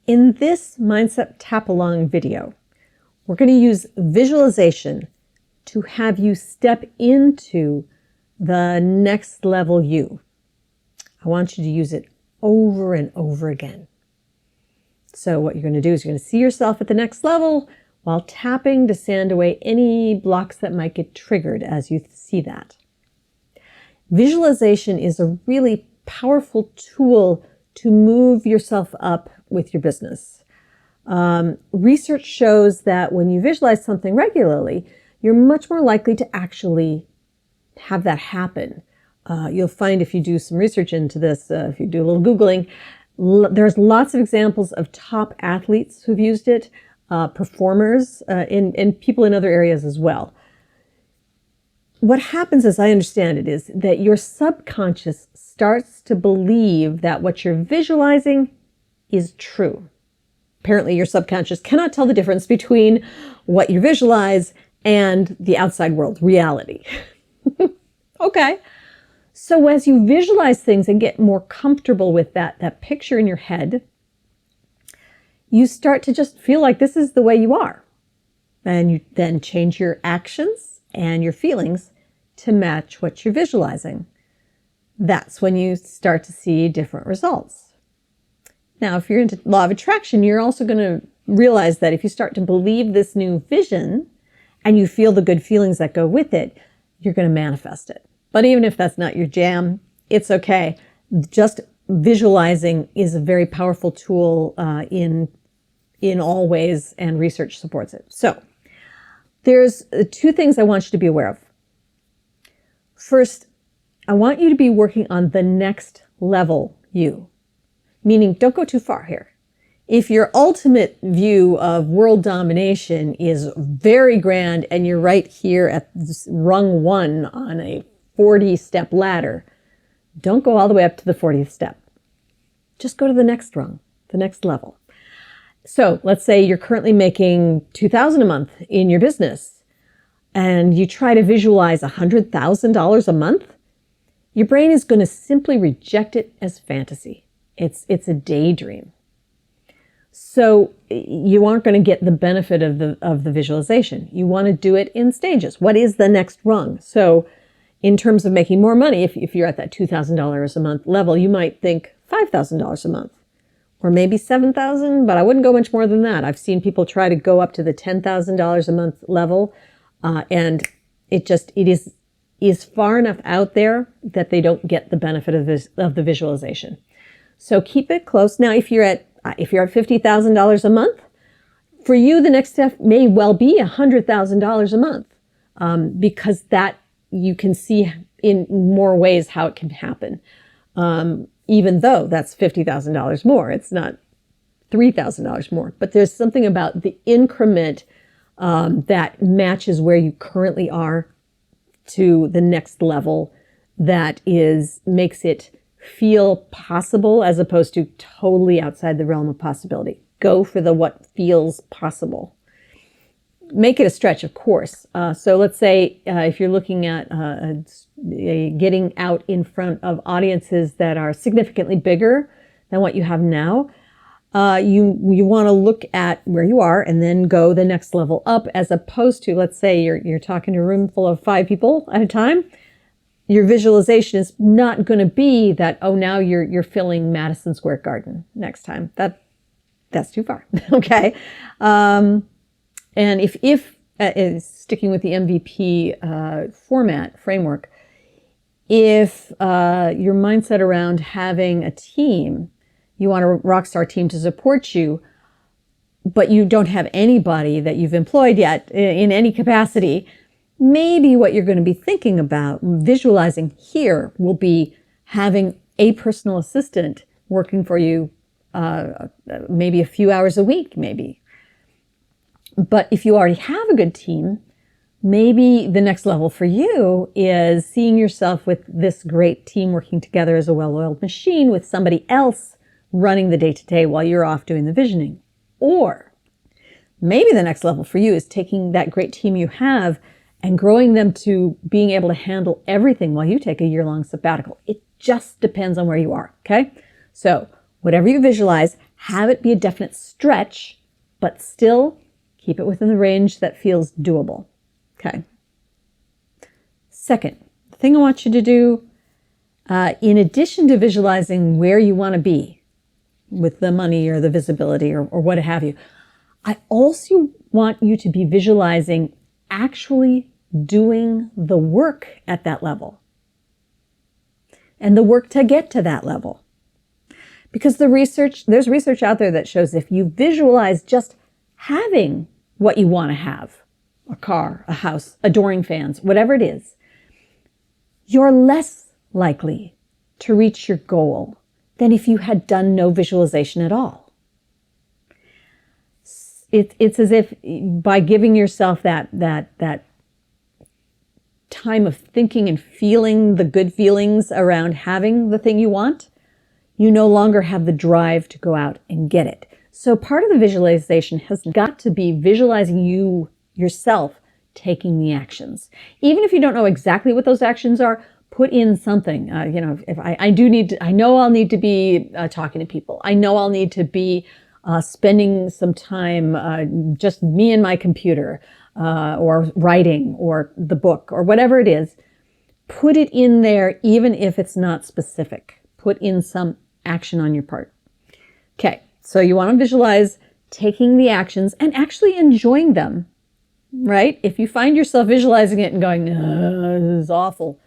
In this Mindset Tap Along video, we're going to use visualization to have you step into the next level you. I want you to use it over and over again. So what you're going to do is you're going to see yourself at the next level while tapping to sand away any blocks that might get triggered as you see that. Visualization is a really powerful tool to move yourself up with your business. Research shows that when you visualize something regularly, you're much more likely to actually have that happen. You'll find if you do some research into this, if you do a little Googling, there's lots of examples of top athletes who've used it, performers, and people in other areas as well. What happens, as I understand it, is that your subconscious starts to believe that what you're visualizing is true. Apparently, your subconscious cannot tell the difference between what you visualize and the outside world, reality. Okay. So as you visualize things and get more comfortable with that picture in your head, you start to just feel like this is the way you are. And you then change your actions and your feelings to match what you're visualizing. That's when you start to see different results. Now, if you're into law of attraction, you're also going to realize that if you start to believe this new vision and you feel the good feelings that go with it, you're going to manifest it. But even if that's not your jam, it's okay. Just visualizing is a very powerful tool in all ways, and research supports it. So there's two things I want you to be aware of. First, I want you to be working on the next level you, meaning don't go too far here. If your ultimate view of world domination is very grand and you're right here at rung 1 on a 40-step ladder, don't go all the way up to the 40th step. Just go to the next rung, the next level. So let's say you're currently making $2,000 a month in your business and you try to visualize $100,000 a month. Your brain is going to simply reject it as fantasy. It's a daydream. So you aren't going to get the benefit of the visualization. You want to do it in stages. What is the next rung? So in terms of making more money, if you're at that $2,000 a month level, you might think $5,000 a month or maybe $7,000, but I wouldn't go much more than that. I've seen people try to go up to the $10,000 a month level, and it is far enough out there that they don't get the benefit of the visualization. So keep it close. Now, if you're at $50,000 a month, for you, the next step may well be $100,000 a month, because that you can see in more ways how it can happen. Even though that's $50,000 more, it's not $3,000 more. But there's something about the increment that matches where you currently are to the next level that makes it feel possible as opposed to totally outside the realm of possibility. Go for the what feels possible. Make it a stretch, of course. So let's say if you're looking at getting out in front of audiences that are significantly bigger than what you have now, you want to look at where you are and then go the next level up, as opposed to, let's say you're talking to a room full of 5 people at a time. Your visualization is not going to be that, oh, now you're filling Madison Square Garden next time. That's too far. Okay. And if sticking with the MVP framework, if your mindset around having a team, you want a rock star team to support you, but you don't have anybody that you've employed yet in any capacity, maybe what you're going to be thinking about, visualizing here, will be having a personal assistant working for you maybe a few hours a week, maybe. But if you already have a good team, maybe the next level for you is seeing yourself with this great team working together as a well-oiled machine with somebody else running the day-to-day while you're off doing the visioning. Or maybe the next level for you is taking that great team you have and growing them to being able to handle everything while you take a year-long sabbatical. It just depends on where you are, okay? So whatever you visualize, Have it be a definite stretch, but still keep it within the range that feels doable. Okay. Second, the thing I want you to do, in addition to visualizing where you want to be with the money or the visibility or what have you, I also want you to be visualizing actually doing the work at that level and the work to get to that level. Because there's research out there that shows if you visualize just having what you want to have, a car, a house, adoring fans, whatever it is, you're less likely to reach your goal than if you had done no visualization at all. It's as if by giving yourself that time of thinking and feeling the good feelings around having the thing you want, you no longer have the drive to go out and get it. So part of the visualization has got to be visualizing you yourself taking the actions. Even if you don't know exactly what those actions are, put in something. If I know I'll need to be talking to people. I know I'll need to be spending some time just me and my computer, or writing, or the book, or whatever it is. Put it in there, even if it's not specific. Put in some action on your part. Okay, so you want to visualize taking the actions and actually enjoying them, right? If you find yourself visualizing it and going, this is awful,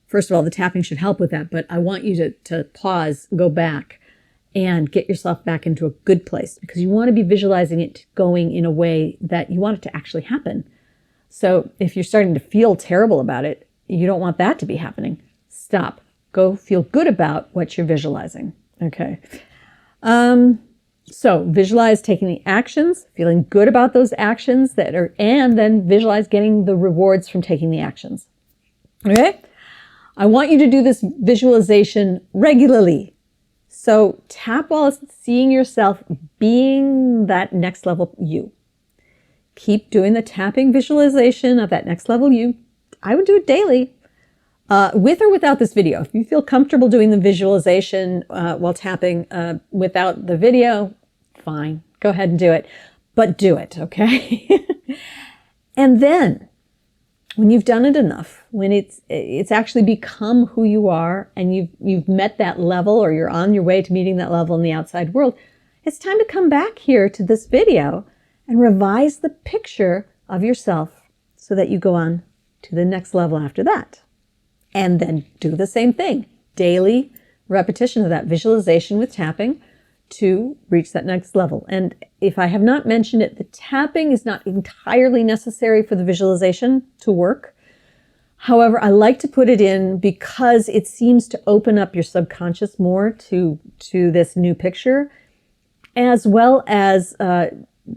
first of all, the tapping should help with that, but I want you to pause, go back, and get yourself back into a good place, because you want to be visualizing it going in a way that you want it to actually happen. So if you're starting to feel terrible about it, you don't want that to be happening. Stop. Go feel good about what you're visualizing. Okay. So visualize taking the actions, feeling good about those actions and then visualize getting the rewards from taking the actions. Okay. I want you to do this visualization regularly. So tap while seeing yourself being that next level you. Keep doing the tapping visualization of that next level you. I would do it daily. With or without this video. If you feel comfortable doing the visualization while tapping without the video, fine. Go ahead and do it. But do it, okay? And then, when you've done it enough, when it's actually become who you are and you've met that level, or you're on your way to meeting that level in the outside world, it's time to come back here to this video and revise the picture of yourself so that you go on to the next level after that. And then do the same thing. Daily repetition of that visualization with tapping to reach that next level. And if I have not mentioned it, the tapping is not entirely necessary for the visualization to work. However, I like to put it in because it seems to open up your subconscious more to this new picture, as well as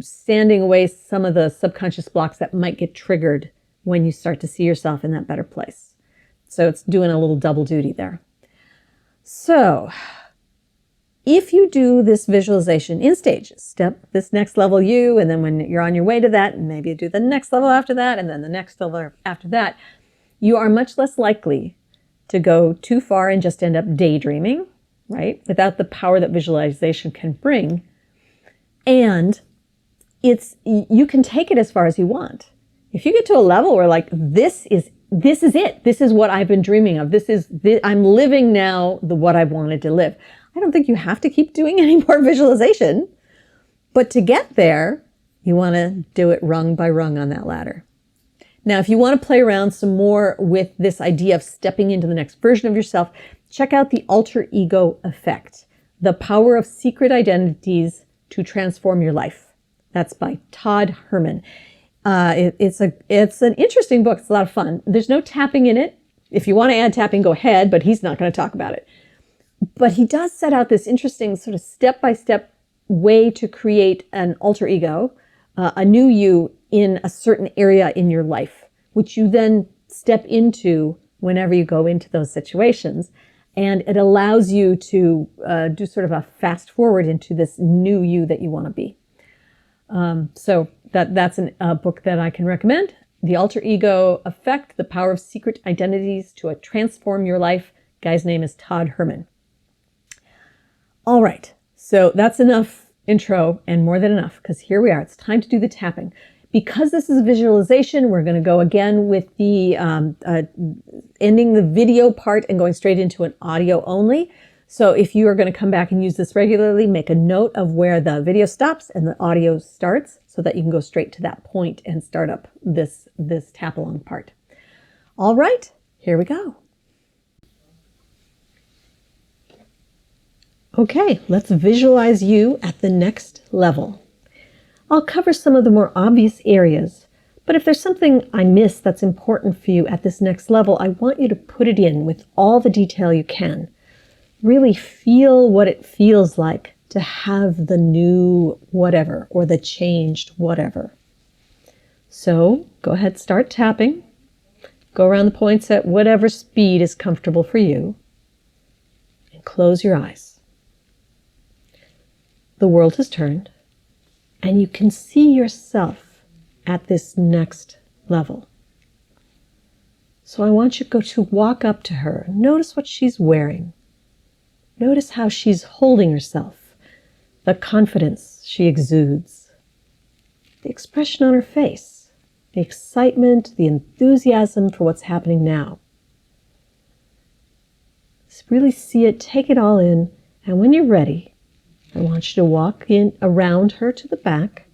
standing away some of the subconscious blocks that might get triggered when you start to see yourself in that better place. So it's doing a little double duty there. So if you do this visualization in stages, step this next level you, and then when you're on your way to that, and maybe you do the next level after that, and then the next level after that, you are much less likely to go too far and just end up daydreaming, right? Without the power that visualization can bring. And you can take it as far as you want. If you get to a level where like, this is it. This is what I've been dreaming of. I'm living now what I've wanted to live. I don't think you have to keep doing any more visualization, but to get there, you want to do it rung by rung on that ladder. Now, if you want to play around some more with this idea of stepping into the next version of yourself, check out the Alter Ego Effect, The Power of Secret Identities to Transform Your Life. That's by Todd Herman. It's an interesting book. It's a lot of fun. There's no tapping in it. If you want to add tapping, go ahead, but he's not going to talk about it. But he does set out this interesting sort of step-by-step way to create an alter ego, a new you in a certain area in your life, which you then step into whenever you go into those situations. And it allows you to do sort of a fast forward into this new you that you want to be. So that's a book that I can recommend. The Alter Ego Effect, The Power of Secret Identities to Transform Your Life. Guy's name is Todd Herman. All right, so that's enough intro and more than enough, because here we are. It's time to do the tapping. Because this is a visualization, we're going to go again with the ending the video part and going straight into an audio only. So if you are going to come back and use this regularly, make a note of where the video stops and the audio starts so that you can go straight to that point and start up this tap along part. All right, here we go. Okay, let's visualize you at the next level. I'll cover some of the more obvious areas, but if there's something I missed that's important for you at this next level, I want you to put it in with all the detail you can. Really feel what it feels like to have the new whatever or the changed whatever. So go ahead, start tapping. Go around the points at whatever speed is comfortable for you. And close your eyes. The world has turned, and you can see yourself at this next level. So I want you to walk up to her. Notice what she's wearing. Notice how she's holding herself, the confidence she exudes, the expression on her face, the excitement, the enthusiasm for what's happening now. Just really see it, take it all in, and when you're ready, I want you to walk in around her to the back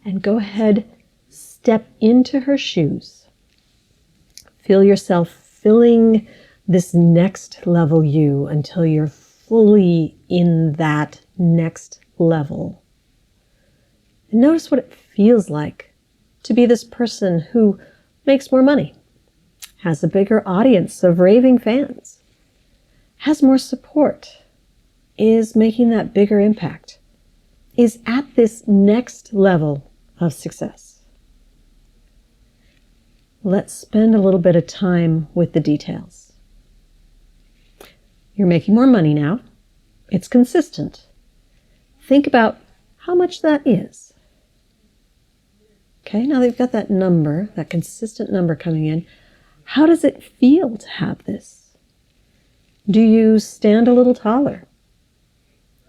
and go ahead, step into her shoes. Feel yourself filling this next level you until you're fully in that next level. And notice what it feels like to be this person who makes more money, has a bigger audience of raving fans, has more support, is making that bigger impact, is at this next level of success. Let's spend a little bit of time with the details. You're making more money now. It's consistent. Think about how much that is. Okay, now they've got that number, that consistent number coming in. How does it feel to have this? Do you stand a little taller?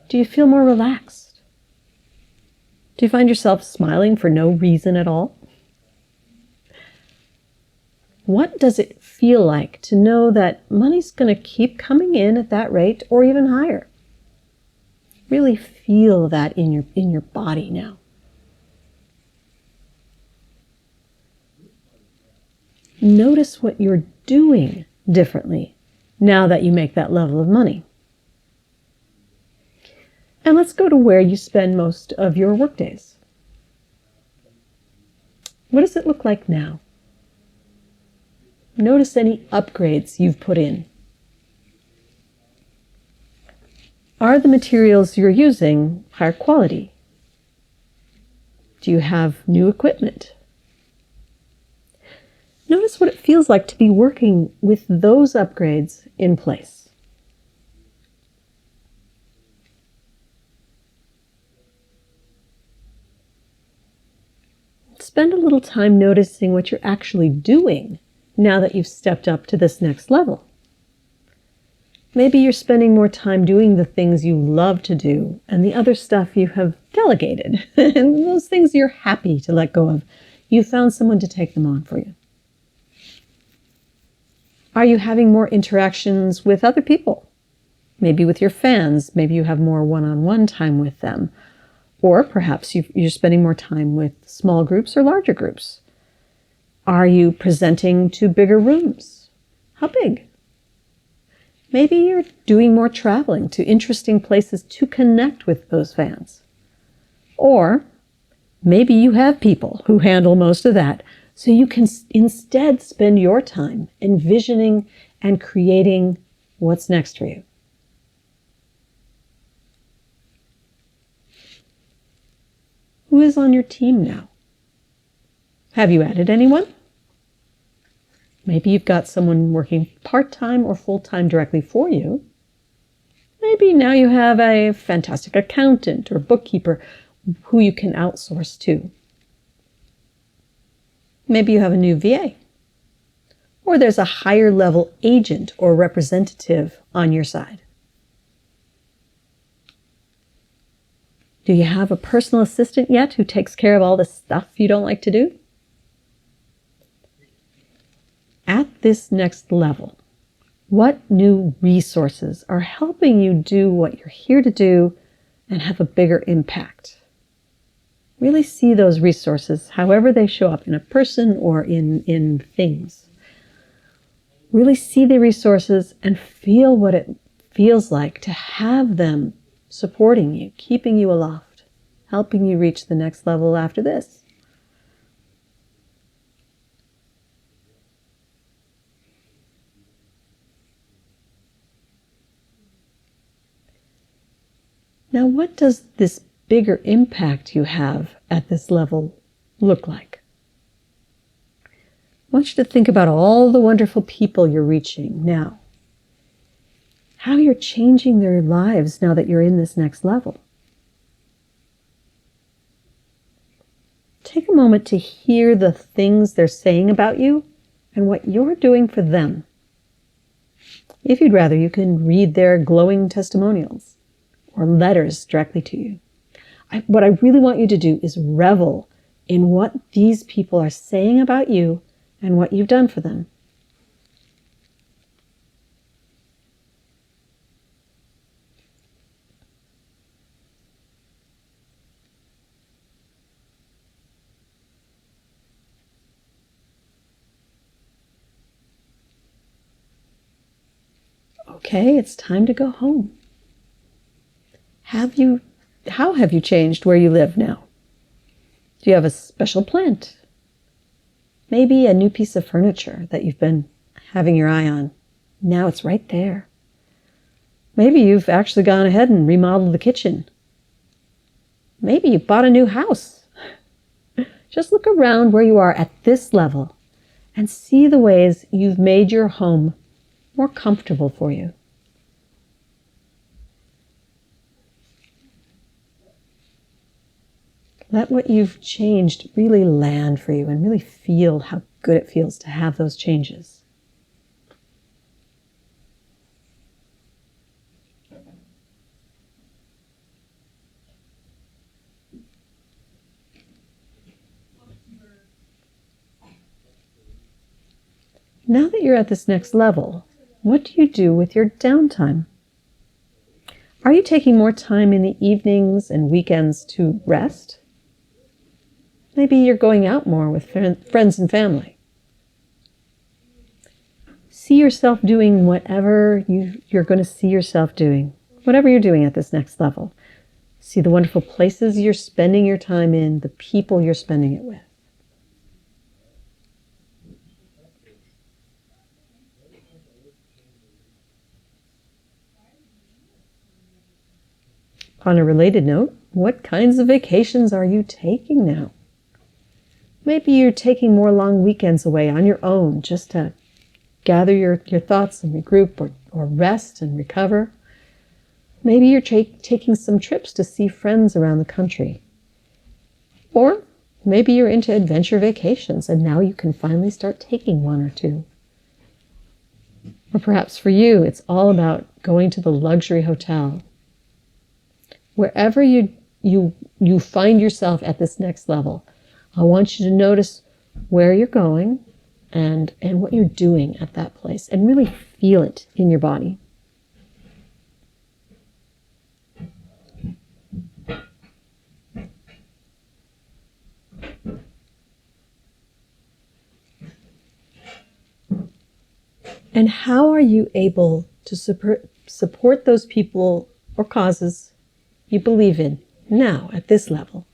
Do you feel more relaxed? Do you find yourself smiling for no reason at all? What does it feel like to know that money's going to keep coming in at that rate or even higher? Really feel that in your body now. Notice what you're doing differently now that you make that level of money. And let's go to where you spend most of your work days. What does it look like now? Notice any upgrades you've put in. Are the materials you're using higher quality? Do you have new equipment? Notice what it feels like to be working with those upgrades in place. Spend a little time noticing what you're actually doing now that you've stepped up to this next level. Maybe you're spending more time doing the things you love to do and the other stuff you have delegated. And those things you're happy to let go of. You found someone to take them on for you. Are you having more interactions with other people? Maybe with your fans. Maybe you have more one-on-one time with them. Or perhaps you're spending more time with small groups or larger groups. Are you presenting to bigger rooms? How big? Maybe you're doing more traveling to interesting places to connect with those fans. Or maybe you have people who handle most of that, so you can instead spend your time envisioning and creating what's next for you. Who is on your team now? Have you added anyone? Maybe you've got someone working part-time or full-time directly for you. Maybe now you have a fantastic accountant or bookkeeper who you can outsource to. Maybe you have a new VA. Or there's a higher level agent or representative on your side. Do you have a personal assistant yet who takes care of all the stuff you don't like to do? At this next level, what new resources are helping you do what you're here to do and have a bigger impact? Really see those resources, however they show up in a person or in things. Really see the resources and feel what it feels like to have them supporting you, keeping you aloft, helping you reach the next level after this. Now, what does this bigger impact you have at this level look like? I want you to think about all the wonderful people you're reaching now. How you're changing their lives now that you're in this next level. Take a moment to hear the things they're saying about you and what you're doing for them. If you'd rather, you can read their glowing testimonials or letters directly to you. What I really want you to do is revel in what these people are saying about you and what you've done for them. Okay, it's time to go home. How have you changed where you live now? Do you have a special plant? Maybe a new piece of furniture that you've been having your eye on. Now it's right there. Maybe you've actually gone ahead and remodeled the kitchen. Maybe you bought a new house. Just look around where you are at this level and see the ways you've made your home more comfortable for you. Let what you've changed really land for you and really feel how good it feels to have those changes. Now that you're at this next level, what do you do with your downtime? Are you taking more time in the evenings and weekends to rest? Maybe you're going out more with friends and family. See yourself doing whatever you're going to see yourself doing, whatever you're doing at this next level. See the wonderful places you're spending your time in, the people you're spending it with. On a related note, what kinds of vacations are you taking now? Maybe you're taking more long weekends away on your own just to gather your thoughts and regroup or rest and recover. Maybe you're taking some trips to see friends around the country. Or maybe you're into adventure vacations and now you can finally start taking one or two. Or perhaps for you, it's all about going to the luxury hotel. Wherever you find yourself at this next level, I want you to notice where you're going and what you're doing at that place and really feel it in your body. And how are you able to support those people or causes you believe in now at this level?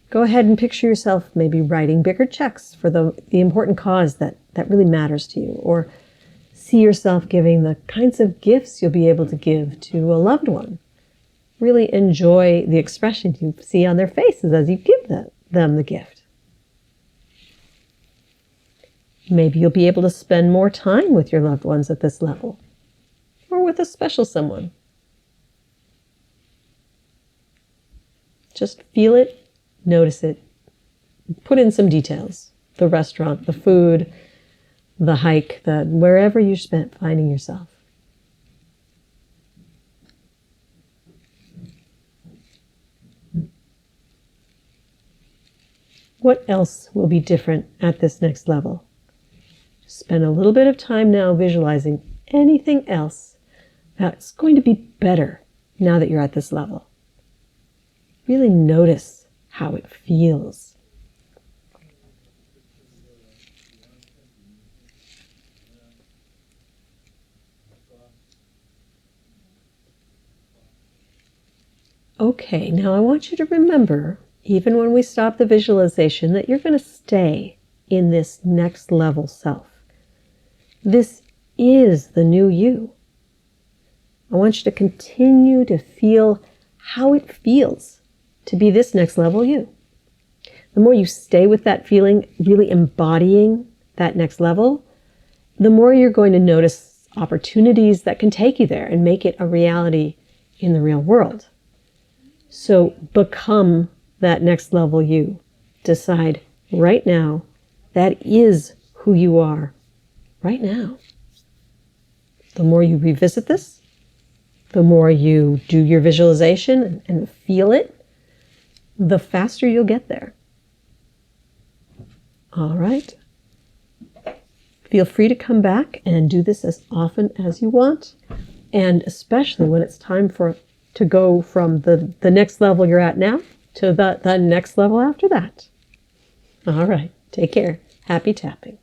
Go ahead and picture yourself maybe writing bigger checks for the important cause that really matters to you, or see yourself giving the kinds of gifts you'll be able to give to a loved one. Really enjoy the expression you see on their faces as you give them the gift. Maybe you'll be able to spend more time with your loved ones at this level, or with a special someone. Just feel it. Notice it. Put in some details. The restaurant, the food, the hike, wherever you're finding yourself. What else will be different at this next level? Spend a little bit of time now visualizing anything else that's going to be better now that you're at this level. Really notice how it feels. Okay, now I want you to remember, even when we stop the visualization, that you're going to stay in this next level self. This is the new you. I want you to continue to feel how it feels to be this next level you. The more you stay with that feeling, really embodying that next level, the more you're going to notice opportunities that can take you there and make it a reality in the real world. So become that next level you. Decide right now that is who you are right now. The more you revisit this, the more you do your visualization and feel it, the faster you'll get there. All right. Feel free to come back and do this as often as you want, and especially when it's time to go from the next level you're at now to the next level after that. All right. Take care. Happy tapping.